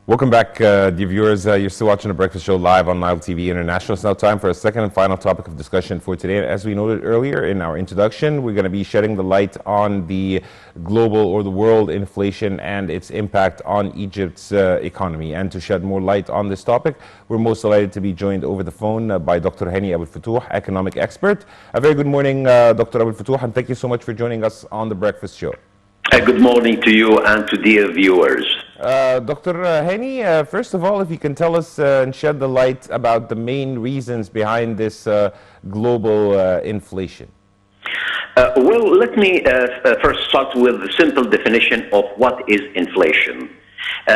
Welcome back, dear viewers. You're still watching The Breakfast Show live on Nile TV International. It's now time for a second and final topic of discussion for today. As we noted earlier in our introduction, we're going to be shedding the light on the global or the world inflation and its impact on Egypt's economy. And to shed more light on this topic, we're most delighted to be joined over the phone by Dr. Hany Fotouh, economic expert. A very good morning, Dr. Fotouh, and thank you so much for joining us on The Breakfast Show. Good morning to you and to dear viewers. Dr. Hany, first of all, if you can tell us and shed the light about the main reasons behind this global inflation. Well, let me first start with the simple definition of what is inflation.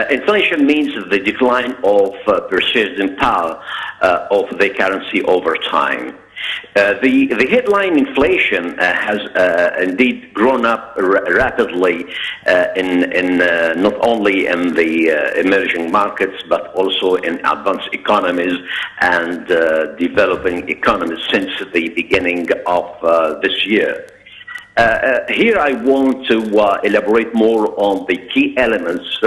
Inflation means the decline of purchasing power of the currency over time. The headline inflation has indeed grown up rapidly in not only in the emerging markets but also in advanced economies and developing economies since the beginning of this year. Here I want to elaborate more on the key elements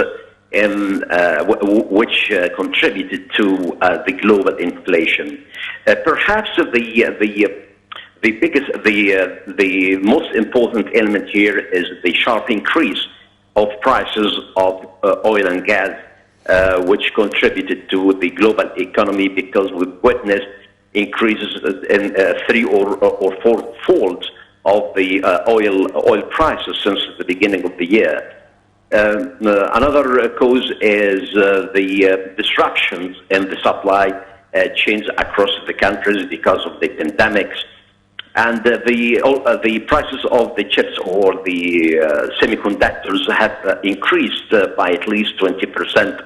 which contributed to the global inflation. Perhaps the most important element here is the sharp increase of prices of oil and gas, which contributed to the global economy because we witnessed increases in 3 or 4 folds of the oil prices since the beginning of the year. Another cause is the disruptions in the supply chains across the countries because of the pandemics, and the prices of the chips or the semiconductors have increased by at least 20%.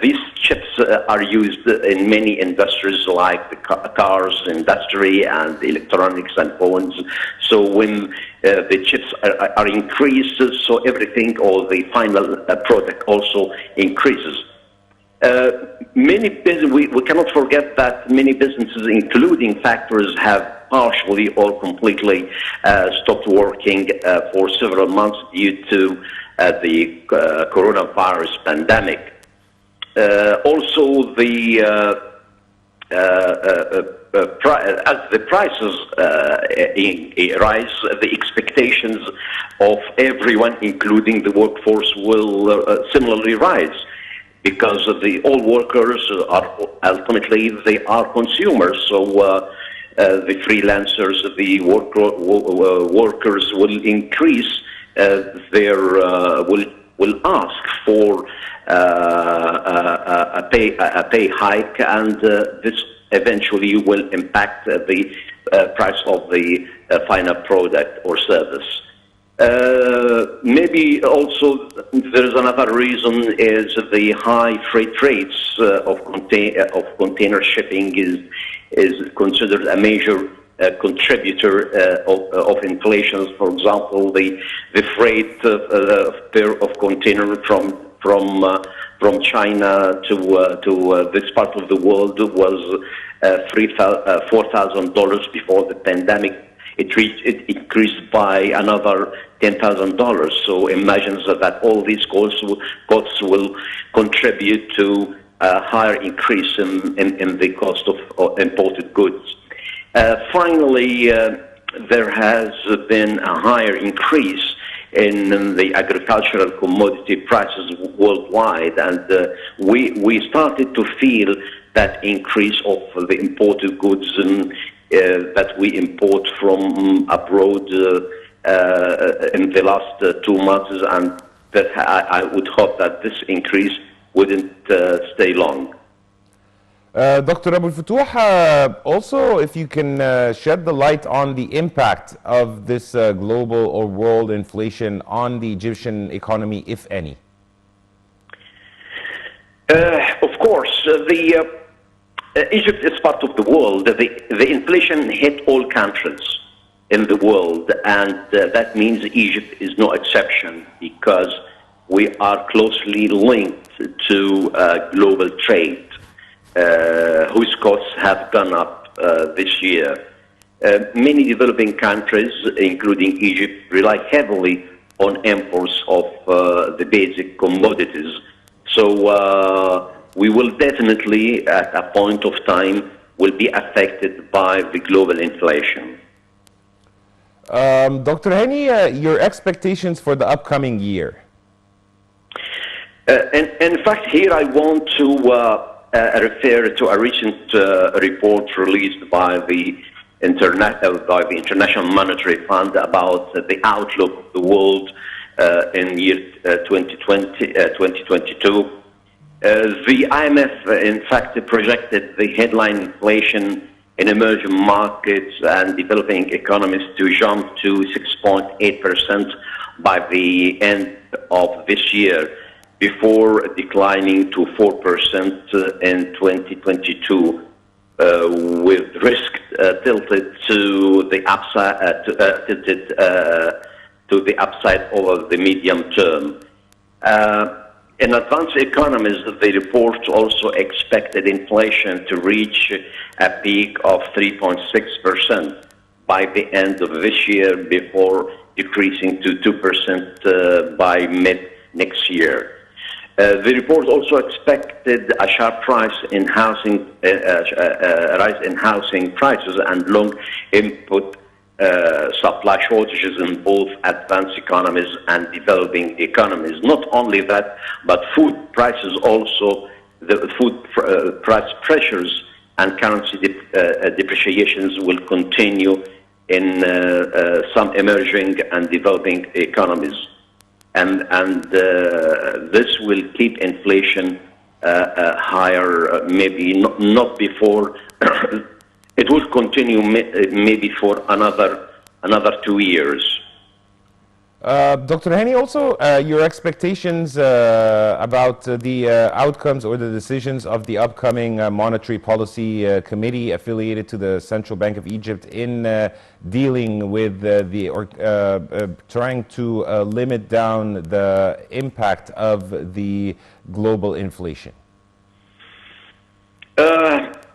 These chips are used in many industries like the cars industry and electronics and phones. So when the chips are increased, so everything or the final product also increases. We cannot forget that many businesses, including factories, have partially or completely stopped working for several months due to the coronavirus pandemic. Also, as the prices rise, the expectations of everyone, including the workforce, will similarly rise, because all workers are ultimately they are consumers. So the freelancers, the workers will increase will ask for a pay hike, and this eventually will impact the price of the final product or service. Maybe also there is another reason is the high freight rates of container shipping is considered a major contributor of inflation. For example, the freight of container from China to this part of the world was $4,000 before the pandemic. It increased by another $10,000. So imagine that all these costs will contribute to a higher increase in the cost of imported goods. Finally, there has been a higher increase in the agricultural commodity prices worldwide, and we started to feel that increase of the imported goods that we import from abroad in the last 2 months, and that I would hope that this increase wouldn't stay long. Dr. Aboul Fotouh, also if you can shed the light on the impact of this global or world inflation on the Egyptian economy, if any. Of course, Egypt is part of the world. The inflation hit all countries in the world, and that means Egypt is no exception, because we are closely linked to global trade, whose costs have gone up this year. Many developing countries, including Egypt, rely heavily on imports of the basic commodities So we will definitely, at a point of time, will be affected by the global inflation. Dr. Hany, your expectations for the upcoming year? In fact, here I want to refer to a recent report released by the International Monetary Fund about the outlook of the world in year 2022. The IMF, in fact, projected the headline inflation in emerging markets and developing economies to jump to 6.8% by the end of this year, before declining to 4% in 2022, with risk tilted to the upside, to the upside over the medium term. In advanced economies, the report also expected inflation to reach a peak of 3.6% by the end of this year, before decreasing to 2% by mid next year. The report also expected a sharp rise in housing prices and long input supply shortages in both advanced economies and developing economies. Not only that, but food prices also, the food price pressures and currency depreciations will continue in some emerging and developing economies. And this will keep inflation higher, maybe not before. It will continue maybe for another 2 years. Dr. Hany, also your expectations about the outcomes or the decisions of the upcoming Monetary Policy Committee affiliated to the Central Bank of Egypt in dealing with trying to limit down the impact of the global inflation?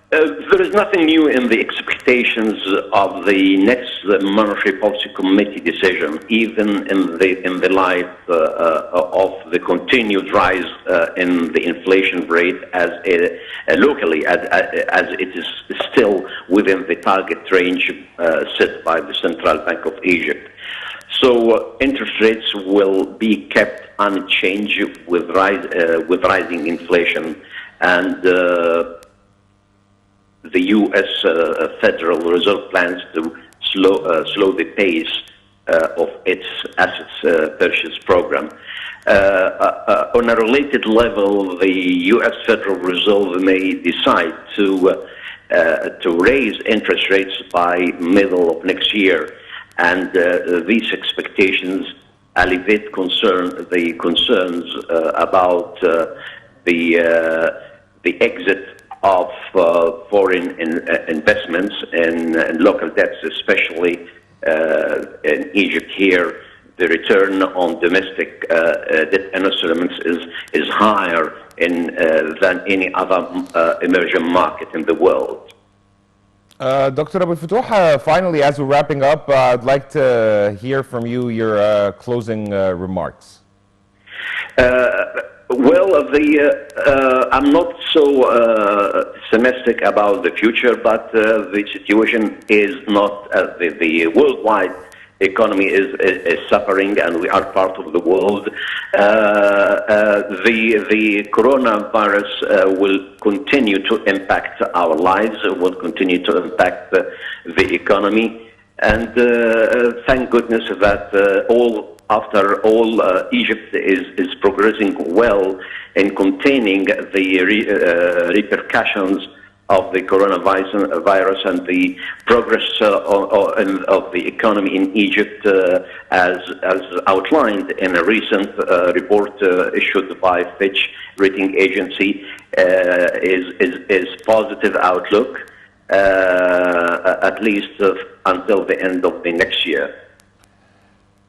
There is nothing new in the expectations of the next Monetary Policy Committee decision, even in the light of the continued rise in the inflation rate, as locally as it is still within the target range set by the Central Bank of Egypt. So interest rates will be kept unchanged with rising inflation, and the U.S. Federal Reserve plans to slow the pace of its assets purchase program. On a related level, the U.S. Federal Reserve may decide to raise interest rates by middle of next year, and these expectations alleviate the concerns about the exit of foreign investments in local debts, especially in Egypt. Here, the return on domestic debt instruments is higher than any other emerging market in the world. Dr. Aboul Fotouh, finally, as we're wrapping up, I'd like to hear from you your closing remarks. Well, I'm not so pessimistic about the future, but the situation is not. The worldwide economy is suffering, and we are part of the world. The coronavirus will continue to impact our lives, will continue to impact the economy, and thank goodness that after all, Egypt is progressing well in containing the repercussions of the coronavirus and the progress of the economy in Egypt, as outlined in a recent report issued by Fitch rating agency, is positive outlook, at least until the end of the next year.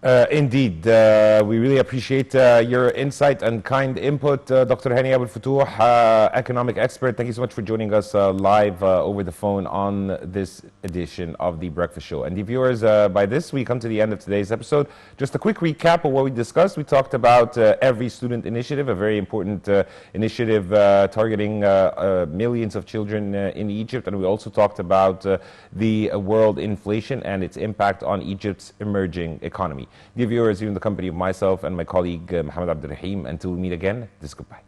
Indeed. We really appreciate your insight and kind input, Dr. Hany Fotouh, economic expert. Thank you so much for joining us live over the phone on this edition of The Breakfast Show. And the viewers, by this, we come to the end of today's episode. Just a quick recap of what we discussed. We talked about Every Student Initiative, a very important initiative targeting millions of children in Egypt. And we also talked about the world inflation and its impact on Egypt's emerging economy. Dear viewers, you're in the company of myself and my colleague Mohammed Abdul Rahim. Until we meet again, this is goodbye.